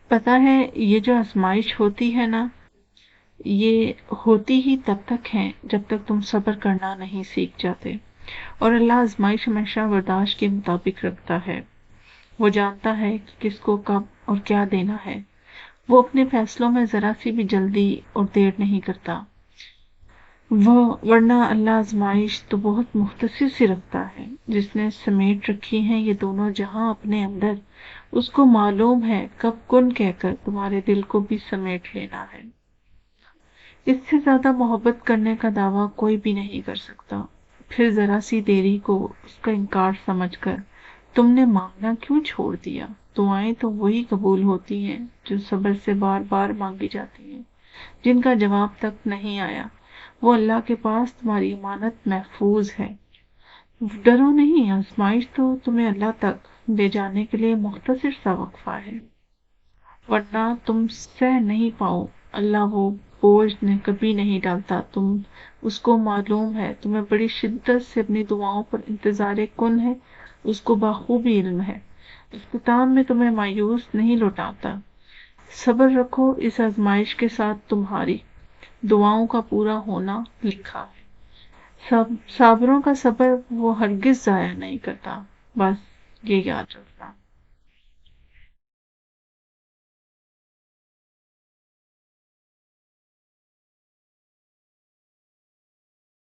پتہ ہے یہ جو آزمائش ہوتی ہے نا، یہ ہوتی ہی تب تک ہے جب تک تم صبر کرنا نہیں سیکھ جاتے۔ اور اللہ آزمائش ہمیشہ برداشت کے مطابق رکھتا ہے۔ وہ جانتا ہے کہ کس کو کب اور کیا دینا ہے۔ وہ اپنے فیصلوں میں ذرا سی بھی جلدی اور دیر نہیں کرتا۔ ورنہ اللہ آزمائش تو بہت مختصر سی رکھتا ہے۔ جس نے سمیٹ رکھی ہیں یہ دونوں جہاں اپنے اندر، اس کو معلوم ہے کب کن کہہ کر تمہارے دل کو بھی سمیٹ لینا ہے۔ اس سے زیادہ محبت کرنے کا دعویٰ کوئی بھی نہیں کر سکتا۔ پھر ذرا سی دیری کو اس کا انکار سمجھ کر تم نے مانگنا کیوں چھوڑ دیا؟ دعائیں تو وہی قبول ہوتی ہیں جو صبر سے بار بار مانگی جاتی ہیں، جن کا جواب تک نہیں آیا۔ وہ اللہ کے پاس تمہاری امانت محفوظ ہے۔ ڈرو نہیں، آزمائش تو تمہیں اللہ تک لے جانے کے لیے مختصر سا وقفہ ہے، ورنہ تم سہ نہیں پاؤ۔ اللہ وہ بوجھ نے کبھی نہیں ڈالتا، تم اس کو معلوم ہے، تمہیں بڑی شدت سے اپنی دعاؤں پر انتظار کن ہے، اس کو بخوبی علم ہے۔ اختتام میں تمہیں مایوس نہیں لوٹاتا۔ صبر رکھو، اس آزمائش کے ساتھ تمہاری دعاؤں کا پورا ہونا لکھا ہے۔ صابروں کا صبر وہ ہرگز ضائع نہیں کرتا، بس یہ یاد رکھنا۔